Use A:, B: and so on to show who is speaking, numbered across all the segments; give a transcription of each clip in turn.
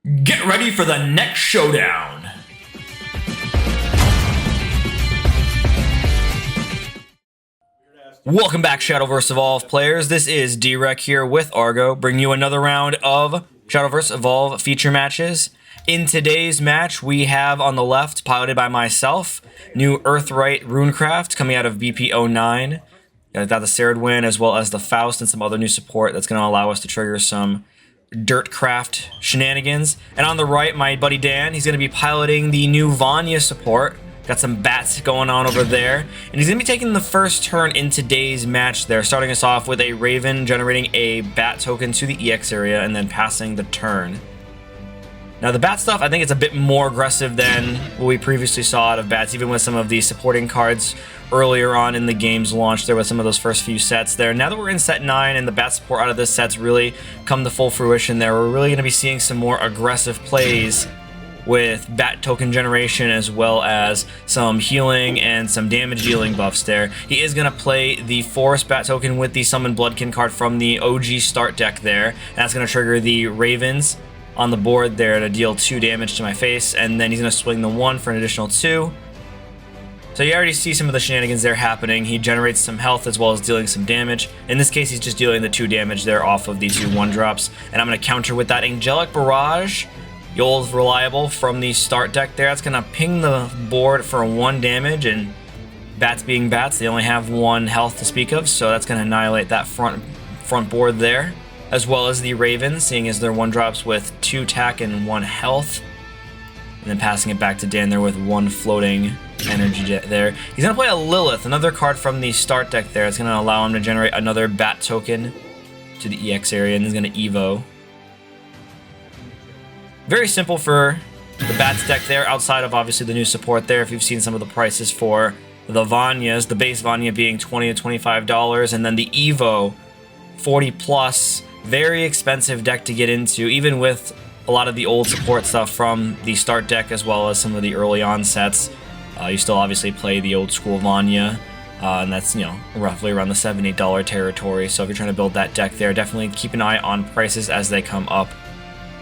A: Get ready for the next showdown! Welcome back, Shadowverse Evolve players. This is D-Rec here with Argo, bringing you another round of Shadowverse Evolve feature matches. In today's match, we have on the left, piloted by myself, new Rite Runecraft coming out of BP09. Got the Ceridwin as well as the Faust and some other new support that's going to allow us to trigger some Dirtcraft shenanigans. And on the right, my buddy Dan, he's going to be piloting the new Vania support. Got some bats going on over there. And he's going to be taking the first turn in today's match there, starting us off with a Raven generating a bat token to the EX area and then passing the turn. Now the bat stuff, I think it's a bit more aggressive than what we previously saw out of bats, even with some of the supporting cards earlier on in the game's launch there with some of those first few sets there. Now that we're in set 9 and the bat support out of this set's really come to full fruition there, we're really going to be seeing some more aggressive plays with bat token generation as well as some healing and some damage dealing buffs there. He is going to play the Forest bat token with the Summon Bloodkin card from the OG start deck there. And that's going to trigger the Ravens on the board there to deal 2 damage to my face, and then he's going to swing the 1 for an additional 2. So you already see some of the shenanigans there happening. He generates some health as well as dealing some damage. In this case, he's just dealing the 2 damage there off of the 2 1-drops. And I'm going to counter with that Angelic Barrage, the old reliable from the start deck there. That's going to ping the board for 1 damage, and bats being bats, they only have 1 health to speak of, so that's going to annihilate that front board there. As well as the Ravens, seeing as they're 1-drops with 2 attack and 1 health. And then passing it back to Dan there with 1 floating energy there. He's going to play a Lilith, another card from the start deck there. It's going to allow him to generate another bat token to the EX area, and he's going to Evo. Very simple for the bats deck there, outside of obviously the new support there. If you've seen some of the prices for the Vanias, the base Vania being $20 to $25, and then the Evo 40 plus. Very expensive deck to get into, even with a lot of the old support stuff from the start deck as well as some of the early on sets. You still obviously play the old school Vania, and that's, you know, roughly around the $7 to $8 territory. So if you're trying to build that deck there, definitely keep an eye on prices as they come up.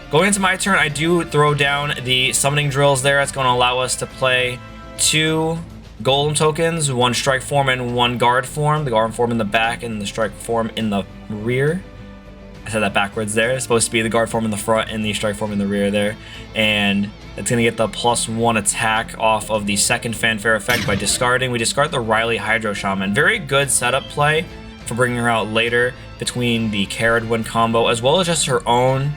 A: Going into my turn, I do throw down the summoning drills there. It's going to allow us to play 2 golem tokens, 1 strike form and 1 guard form. The guard form in the back and the strike form in the rear. I said that backwards there. It's supposed to be the guard form in the front and the strike form in the rear there. And it's going to get the +1 attack off of the second fanfare effect by discarding. We discard the Riley Hydro Shaman. Very good setup play for bringing her out later between the Ceridwin combo as well as just her own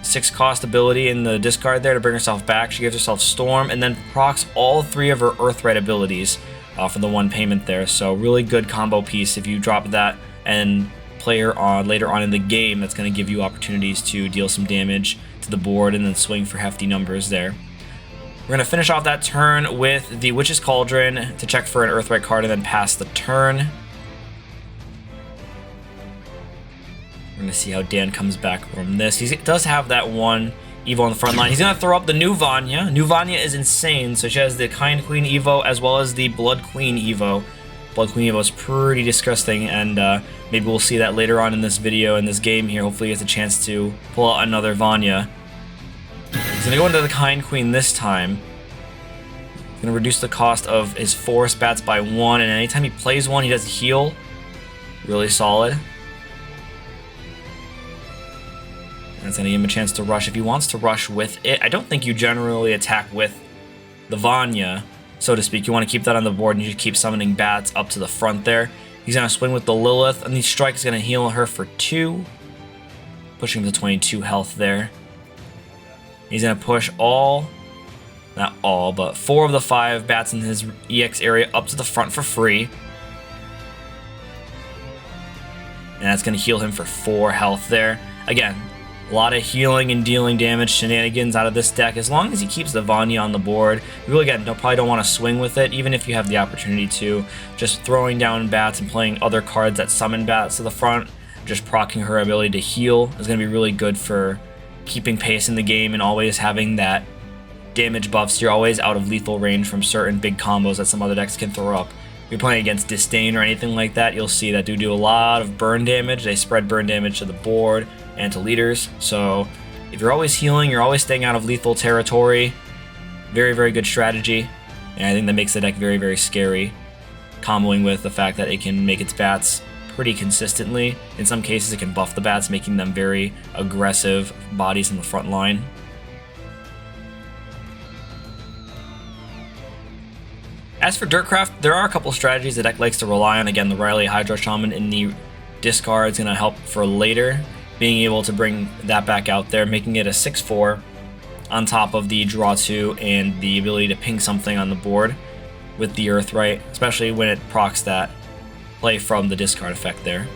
A: 6-cost ability in the discard there to bring herself back. She gives herself Storm and then procs all 3 of her Earthright abilities for the 1 payment there. So really good combo piece if you drop that and play her on later on in the game. That's going to give you opportunities to deal some damage to the board and then swing for hefty numbers there. We're going to finish off that turn with the Witch's Cauldron to check for an Earthright card and then pass the turn. We're going to see how Dan comes back from this. He does have that 1 Evo on the front line. He's going to throw up the new Vania. New Vania is insane, so she has the Kind Queen Evo as well as the Blood Queen Evo. Blood Queen Evo is pretty disgusting, and maybe we'll see that later on in this video, in this game here. Hopefully he gets a chance to pull out another Vania. He's going to go into the Kind Queen this time. He's going to reduce the cost of his Forest Bats by 1, and anytime he plays 1, he does heal. Really solid. That's going to give him a chance to rush if he wants to rush with it. I don't think you generally attack with the Vania, so to speak. You want to keep that on the board and you just keep summoning bats up to the front there. He's going to swing with the Lilith, and the strike is going to heal her for 2, pushing to 22 health there. He's going to push not all, but 4 of the 5 bats in his EX area up to the front for free. And that's going to heal him for 4 health there. Again, a lot of healing and dealing damage shenanigans out of this deck. As long as he keeps the Vania on the board, you really, again, probably don't want to swing with it, even if you have the opportunity to. Just throwing down bats and playing other cards that summon bats to the front, just proccing her ability to heal is going to be really good for keeping pace in the game and always having that damage buff, so you're always out of lethal range from certain big combos that some other decks can throw up. If you're playing against Disdain or anything like that, you'll see that do a lot of burn damage. They spread burn damage to the board and to leaders, so If you're always healing, you're always staying out of lethal territory. Very, very good strategy. And I think that makes the deck very, very scary. Comboing with the fact that it can make its bats pretty consistently. In some cases, it can buff the bats, making them very aggressive bodies in the front line. As for Dirtcraft, there are a couple strategies the deck likes to rely on. Again, the Riley Hydro Shaman in the discard is going to help for later, being able to bring that back out there, making it a 6/4 on top of the draw 2 and the ability to ping something on the board with the Earth Rite, especially when it procs that play from the discard effect there.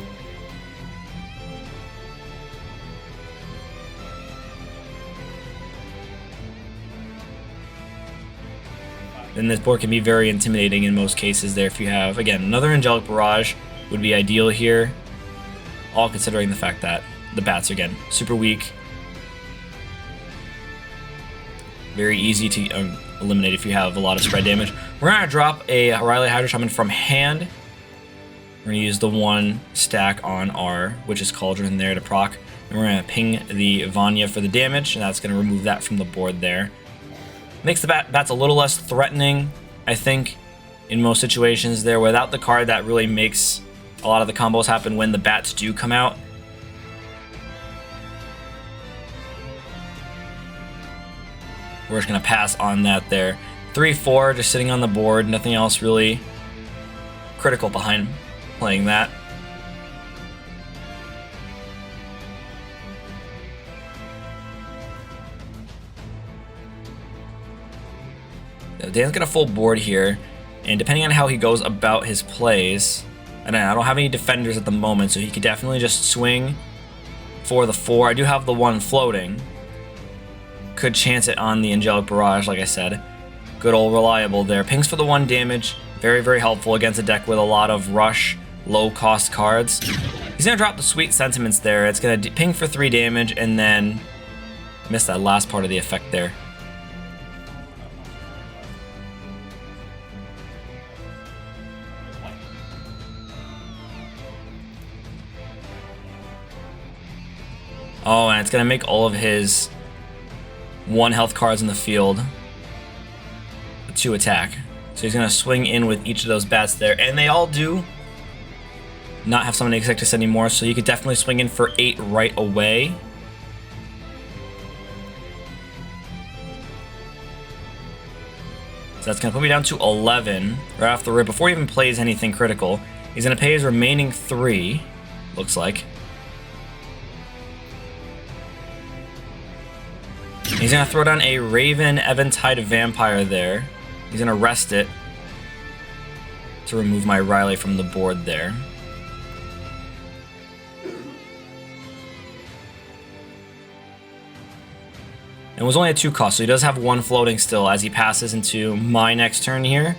A: Then this board can be very intimidating in most cases there if you have, again, another Angelic Barrage would be ideal here, all considering the fact that the bats are, again, super weak. Very easy to eliminate if you have a lot of spread damage. We're going to drop a Riley Hydro Shaman from hand. We're going to use the 1 stack on our Witch's Cauldron there to proc. And we're going to ping the Vania for the damage, and that's going to remove that from the board there. Makes the bats a little less threatening, I think, in most situations there, without the card that really makes a lot of the combos happen when the bats do come out. We're just going to pass on that there. 3/4, just sitting on the board, nothing else really critical behind playing that. Dan's got a full board here, and depending on how he goes about his plays, and I don't have any defenders at the moment, so he could definitely just swing for the 4. I do have the 1 floating. Could chance it on the Angelic Barrage, like I said. Good old reliable there. Pings for the 1 damage. Very, very helpful against a deck with a lot of rush, low-cost cards. He's going to drop the Sweet Sentiments there. It's going to ping for 3 damage, and then miss that last part of the effect there. Oh, and it's going to make all of his 1 health cards in the field to attack. So he's going to swing in with each of those bats there. And they all do not have Summoning Exectus anymore, so you could definitely swing in for 8 right away. So that's going to put me down to 11 right off the rip. Before he even plays anything critical, he's going to pay his remaining 3, looks like. He's going to throw down a Raven Eventide Vampire there. He's going to rest it to remove my Riley from the board there. It was only a 2 cost, so he does have 1 floating still as he passes into my next turn here.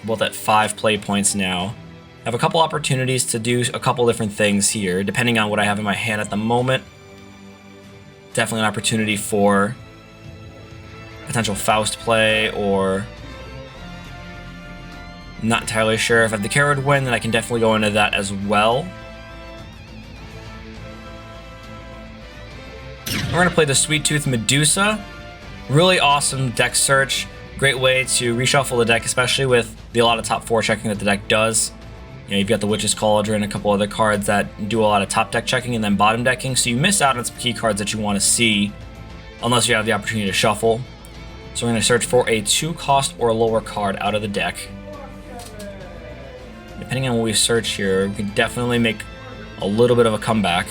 A: Both at 5 play points now. I have a couple opportunities to do a couple different things here, depending on what I have in my hand at the moment. Definitely an opportunity for potential Faust play, or not entirely sure. If I have the Carrot win, then I can definitely go into that as well. We're going to play the Sweet Tooth Medusa. Really awesome deck search. Great way to reshuffle the deck, especially with a lot of top 4 checking that the deck does. You know, you've got the Witch's Cauldron and a couple other cards that do a lot of top deck checking and then bottom decking, so you miss out on some key cards that you want to see unless you have the opportunity to shuffle. So we're going to search for a 2 cost or lower card out of the deck. Depending on what we search here, we can definitely make a little bit of a comeback.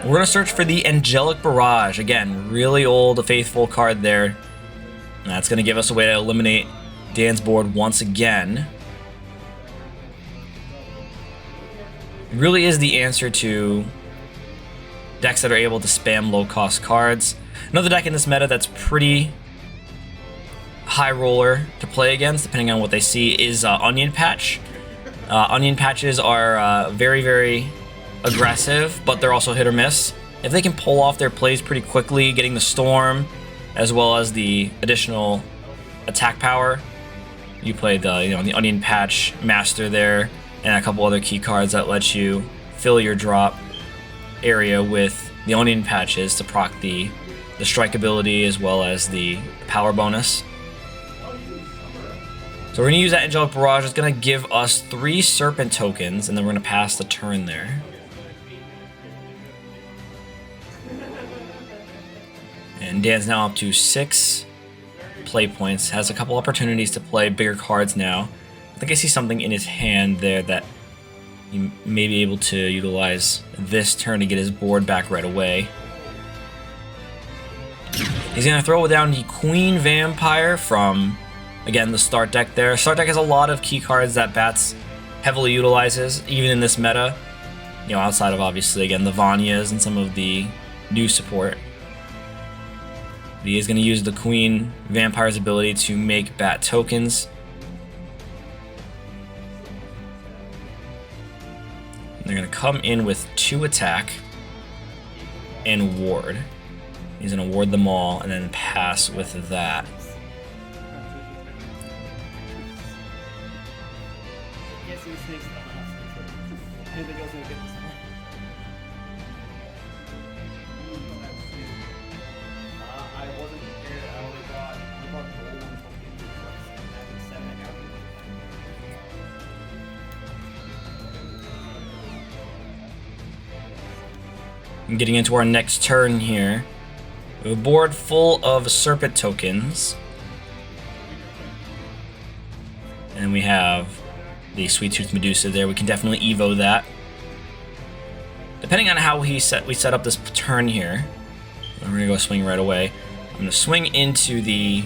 A: We're going to search for the Angelic Barrage. Again, really old, faithful card there. That's going to give us a way to eliminate Dan's board once again. It really is the answer to decks that are able to spam low-cost cards. Another deck in this meta that's pretty high roller to play against, depending on what they see, is Onion Patch. Onion Patches are very, very aggressive, but they're also hit or miss. If they can pull off their plays pretty quickly, getting the Storm as well as the additional attack power, You play the Onion Patch Master there, and a couple other key cards that let you fill your drop area with the Onion Patches to proc the strike ability as well as the power bonus. So we're going to use that Angelic Barrage. It's going to give us 3 Serpent tokens, and then we're going to pass the turn there. And Dan's now up to 6 play points. Has a couple opportunities to play bigger cards now. I think I see something in his hand there that he may be able to utilize this turn to get his board back right away. He's going to throw down the Queen Vampire from, again, the start deck there. Start deck has a lot of key cards that Bats heavily utilizes, even in this meta. Outside of, obviously, again, the Vanias and some of the new support. But he is going to use the Queen Vampire's ability to make Bat tokens. And they're going to come in with 2 attack and ward. He's going to ward them all and then pass with that. And getting into our next turn here. We have a board full of Serpent tokens. And we have the Sweet Tooth Medusa there. We can definitely Evo that. Depending on how we set up this turn here, we're going to go swing right away. I'm going to swing into the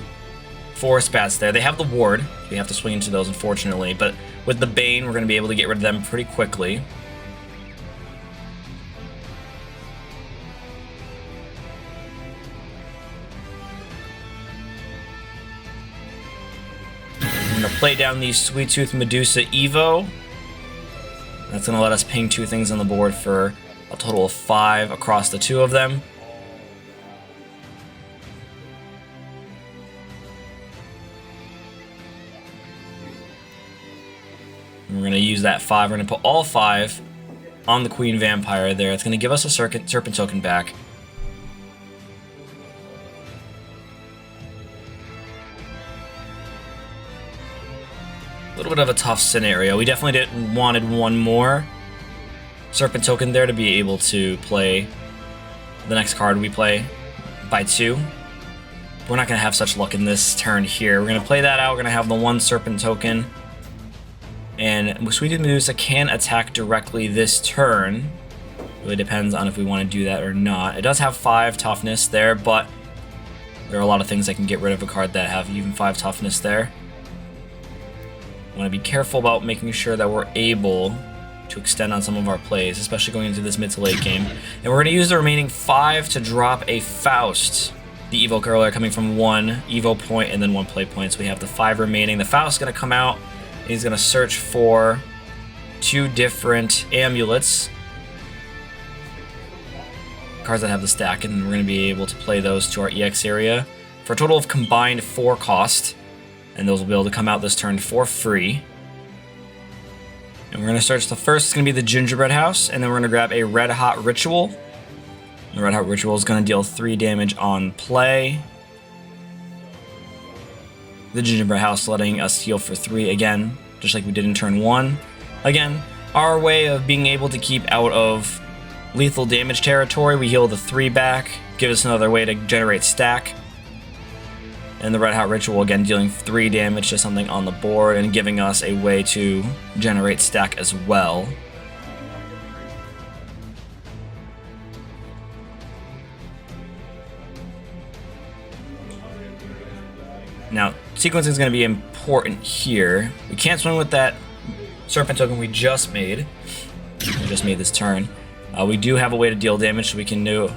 A: Forest Bats there. They have the ward. We have to swing into those, unfortunately. But with the Bane, we're going to be able to get rid of them pretty quickly. I'm going to play down the Sweet Tooth Medusa Evo. That's going to let us ping 2 things on the board for a total of 5 across the 2 of them. And we're going to use that 5. We're going to put all 5 on the Queen Vampire there. It's going to give us a Serpent token back. A little bit of a tough scenario. We definitely wanted 1 more Serpent token there to be able to play the next card we play by 2. We're not going to have such luck in this turn here. We're going to play that out. We're going to have the 1 Serpent token. And Sweet Tooth Medusa can attack directly this turn. Really depends on if we want to do that or not. It does have 5 toughness there, but there are a lot of things that can get rid of a card that have even 5 toughness there. We want to be careful about making sure that we're able to extend on some of our plays, especially going into this mid to late game. And we're going to use the remaining 5 to drop a Faust. The Evoke earlier coming from 1 Evo point and then 1 play point. So we have the 5 remaining. The Faust is going to come out. He's going to search for 2 different amulets. Cards that have the stack, and we're going to be able to play those to our EX area for a total of combined 4 cost. And those will be able to come out this turn for free. And we're going to search the first. It's going to be the Gingerbread House. And then we're going to grab a Red Hot Ritual. The Red Hot Ritual is going to deal 3 damage on play. The Gingerbread House letting us heal for 3 again, just like we did in turn 1. Again, our way of being able to keep out of lethal damage territory. We heal the 3 back. Give us another way to generate stack. And the Red Hot Ritual, again, dealing 3 damage to something on the board and giving us a way to generate stack as well. Now, sequencing is going to be important here. We can't swing with that Serpent token we just made. We just made this turn. We do have a way to deal damage, so we can do...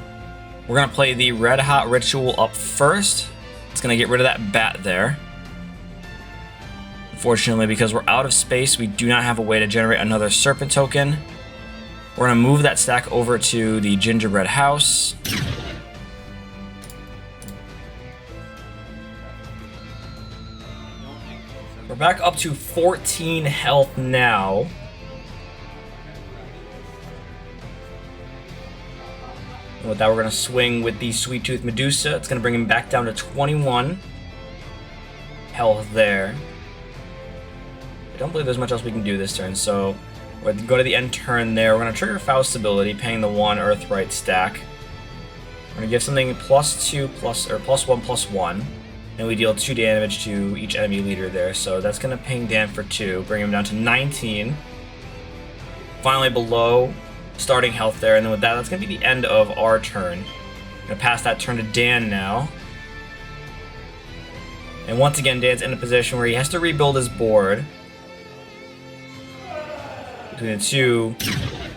A: We're going to play the Red Hot Ritual up first. It's going to get rid of that bat there. Unfortunately, because we're out of space, we do not have a way to generate another Serpent token. We're going to move that stack over to the Gingerbread House. We're back up to 14 health now. And with that, we're going to swing with the Sweet Tooth Medusa. It's going to bring him back down to 21 health there. I don't believe there's much else we can do this turn, so we're going to go to the end turn there. We're going to trigger Faust's ability, paying the 1 Earth-Rite stack. We're going to give something +2 or +1/+1, and we deal 2 damage to each enemy leader there. So that's going to ping Dan for 2, bring him down to 19. Finally below starting health there, and then with that, that's going to be the end of our turn. I'm going to pass that turn to Dan now. And once again, Dan's in a position where he has to rebuild his board. Between the 2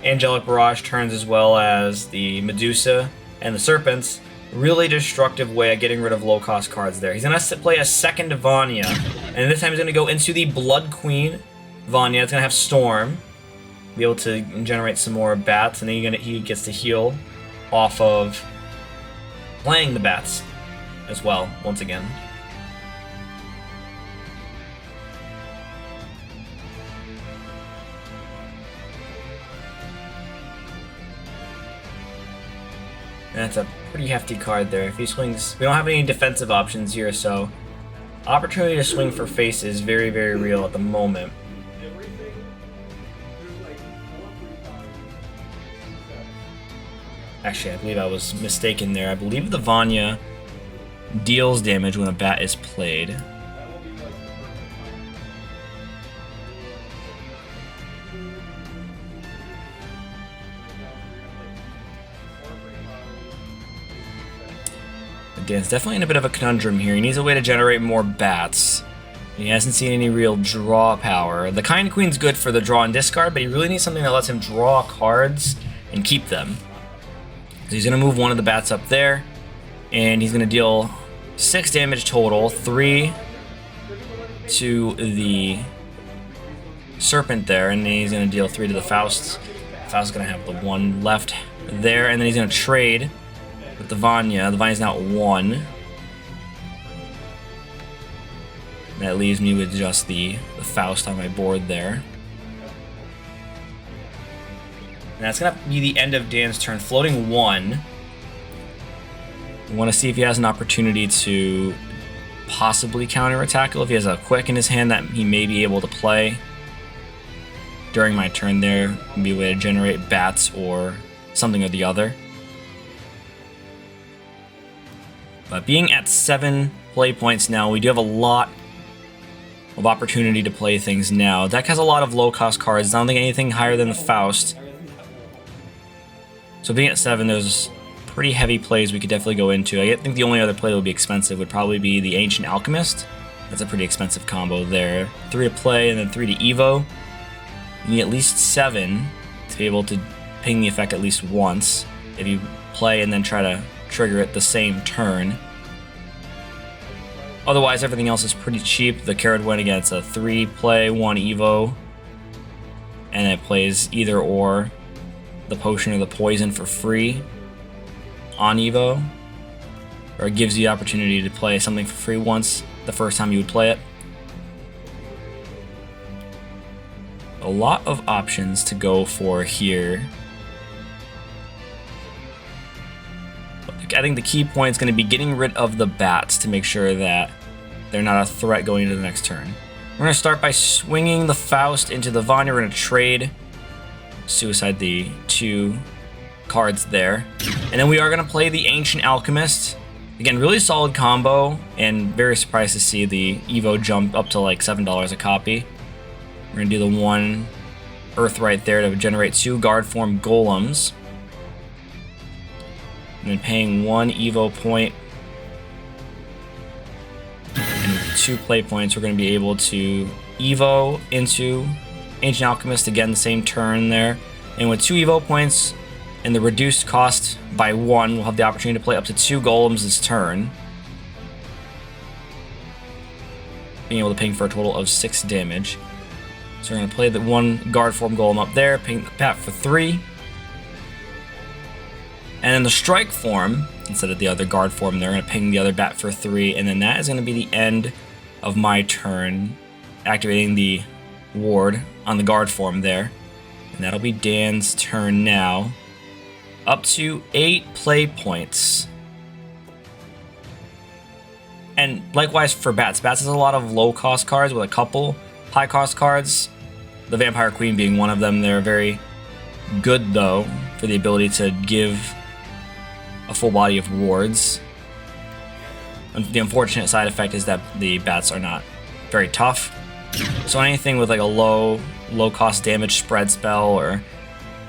A: Angelic Barrage turns as well as the Medusa and the Serpents. Really destructive way of getting rid of low-cost cards there. He's going to play a second Vania, and this time he's going to go into the Blood Queen Vania. It's going to have Storm. Be able to generate some more bats, and then he gets to heal off of playing the bats as well, once again. And that's a pretty hefty card there. If he swings, we don't have any defensive options here, so opportunity to swing for face is very, very real at the moment. Actually, I believe I was mistaken there. I believe the Vania deals damage when a bat is played. Dan's definitely in a bit of a conundrum here. He needs a way to generate more bats. He hasn't seen any real draw power. The Kind Queen's good for the draw and discard, but he really needs something that lets him draw cards and keep them. So he's going to move one of the bats up there, and he's going to deal 6 damage total, 3 to the Serpent there, and then he's going to deal 3 to the Faust. Faust's going to have the 1 left there, and then he's going to trade with the Vania. The Vania's now at 1. That leaves me with just the Faust on my board there. And that's going to be the end of Dan's turn, floating 1. We want to see if he has an opportunity to possibly counterattack, if he has a Quick in his hand that he may be able to play during my turn there. Be a way to generate bats or something or the other. But being at 7 play points now, we do have a lot of opportunity to play things now. Deck has a lot of low-cost cards. I don't think anything higher than the Faust. So being at 7, there's pretty heavy plays we could definitely go into. I think the only other play that would be expensive would probably be the Ancient Alchemist. That's a pretty expensive combo there. 3 to play and then 3 to Evo. You need at least 7 to be able to ping the effect at least once. If you play and then try to trigger it the same turn. Otherwise, everything else is pretty cheap. The Carrot went against a 3 play, 1 Evo. And it plays either or the potion or the poison for free on Evo. Or it gives you the opportunity to play something for free once the first time you would play it. A lot of options to go for here. I think the key point is going to be getting rid of the bats to make sure that they're not a threat going into the next turn. We're going to start by swinging the Faust into the Vania. We're going to trade Suicide the 2 cards there. And then we are going to play the Ancient Alchemist. Again, really solid combo, and very surprised to see the Evo jump up to like $7 a copy. We're going to do the 1 Earth-Rite there to generate 2 Guard Form Golems. And then paying 1 Evo point and 2 play points, we're going to be able to Evo into Ancient Alchemist, again the same turn there. And with 2 Evo points and the reduced cost by 1, we'll have the opportunity to play up to 2 Golems this turn. Being able to ping for a total of 6 damage. So we're going to play the 1 Guard Form Golem up there, ping the bat for 3. And then the Strike form, instead of the other Guard form, they're going to ping the other bat for 3, and then that is going to be the end of my turn. activating the ward on the guard form there. And that'll be Dan's turn now. Up to 8 play points. And likewise for Bats. Bats has a lot of low-cost cards with a couple high-cost cards. The Vampire Queen being one of them. They're very good, though, for the ability to give a full body of wards. And the unfortunate side effect is that the Bats are not very tough. So anything with like a low-cost damage spread spell or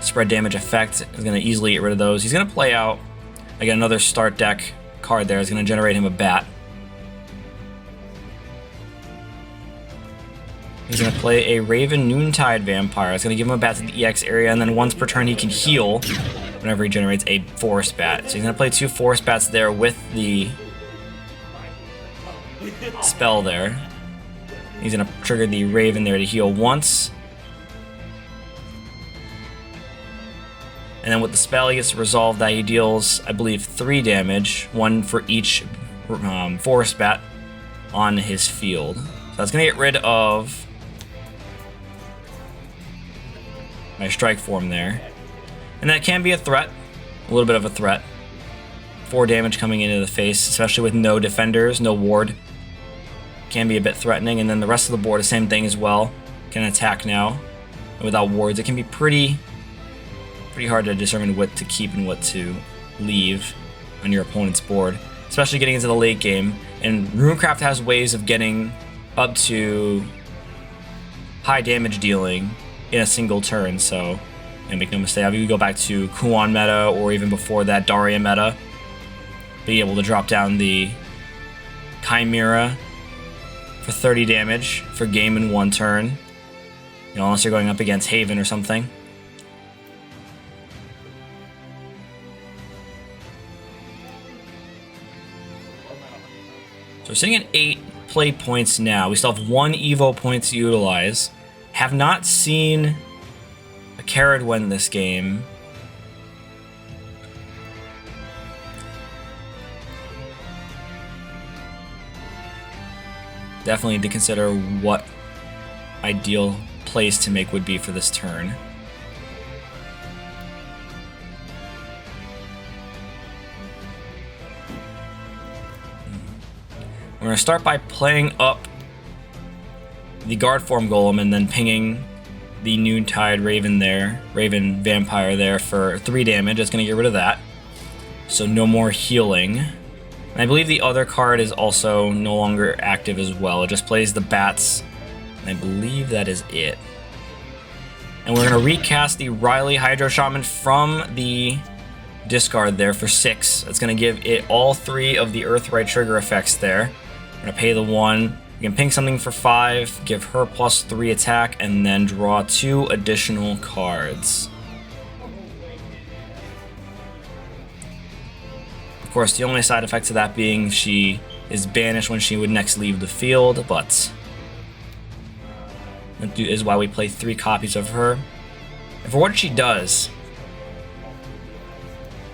A: spread damage effect is going to easily get rid of those. He's going to play out, again, another start deck card there. Is going to generate him a Bat. He's going to play a Raven Noontide Vampire. It's going to give him a Bat to the EX area, and then once per turn he can heal whenever he generates a Forest Bat. So he's going to play 2 Forest Bats there with the spell there. He's going to trigger the Raven there to heal once. And then with the spell, he gets to resolve that. He deals, I believe, 3 damage, 1 for each Forest Bat on his field. So that's going to get rid of my strike form there. And that can be a threat, a little bit of a threat. 4 damage coming into the face, especially with no defenders, no ward. Can be a bit threatening, and then the rest of the board, the same thing as well. Can attack now. And without wards, it can be pretty hard to determine what to keep and what to leave on your opponent's board, especially getting into the late game. And Runecraft has ways of getting up to high damage dealing in a single turn, so make no mistake, if you go back to Kuon meta or even before that Daria meta, be able to drop down the Chimera for 30 damage for game in 1 turn, you know, unless you're going up against Haven or something. So we're sitting at 8 play points now. We still have 1 Evo point to utilize. Have not seen a Carrot win this game. Definitely need to consider what ideal plays to make would be for this turn. We're going to start by playing up the guard form golem and then pinging the Noontide Raven there, Raven Vampire there for 3 damage. It's going to get rid of that. So no more healing. And I believe the other card is also no longer active as well. It just plays the Bats. And I believe that is it. And we're going to recast the Riley Hydro Shaman from the discard there for 6. It's going to give it all 3 of the Earthright trigger effects there. We're going to pay the 1. You can ping something for 5, give her +3 attack, and then draw 2 additional cards. Of course, the only side effect to that being she is banished when she would next leave the field, but that is why we play 3 copies of her. And for what she does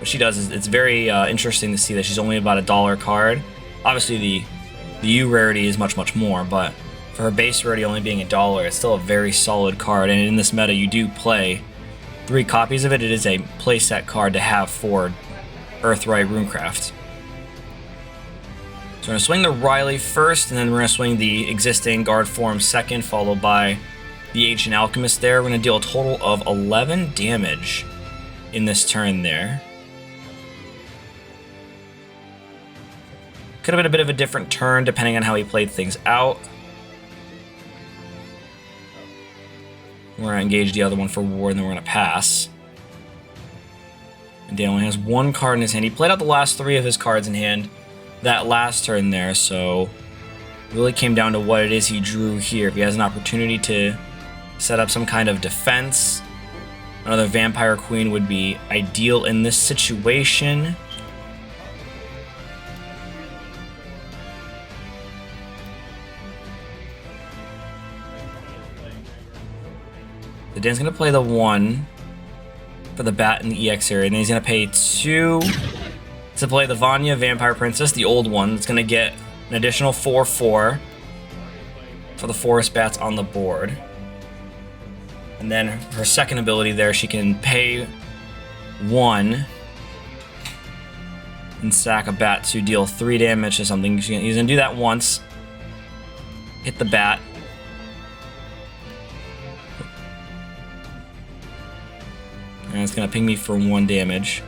A: is it's very interesting to see that she's only about a $1 card. Obviously, the U rarity is much more, but for her base rarity only being $1, it's still a very solid card. And in this meta, you do play 3 copies of it. It is a playset card to have for Earthright Runecraft. So we're going to swing the Riley first, and then we're going to swing the existing guard form second, followed by the Ancient Alchemist there. We're going to deal a total of 11 damage in this turn there. Could have been a bit of a different turn depending on how he played things out. We're going to engage the other one for ward, and then we're going to pass. And Dan only has 1 card in his hand. He played out the last 3 of his cards in hand that last turn there, so it really came down to what it is he drew here. If he has an opportunity to set up some kind of defense, another Vampire Queen would be ideal in this situation. So Dan's going to play the 1 for the Bat in the EX area, and then he's going to pay 2 to play the Vania Vampire Princess, the old one. It's going to get an additional 4/4 for the forest bats on the board. And then her second ability there, she can pay 1 and sack a bat to deal 3 damage to something. He's gonna do that once. Hit the bat. And it's gonna ping me for 1 damage.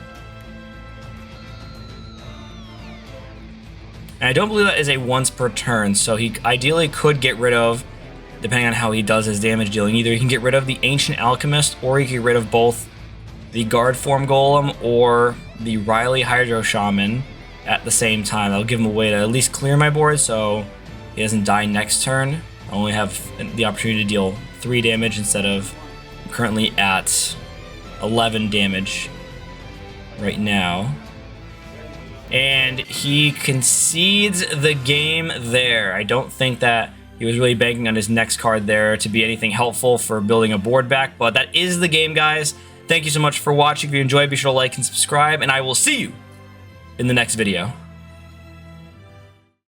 A: And I don't believe that is a once per turn, so he ideally could get rid of, depending on how he does his damage dealing, either he can get rid of the Ancient Alchemist, or he can get rid of both the Guard Form Golem or the Riley Hydro Shaman at the same time. That'll give him a way to at least clear my board so he doesn't die next turn. I only have the opportunity to deal 3 damage instead of currently at 11 damage right now. And he concedes the game there. I don't think that he was really banking on his next card there to be anything helpful for building a board back, but that is the game, guys. Thank you so much for watching. If you enjoyed, be sure to like and subscribe, and I will see you in the next video.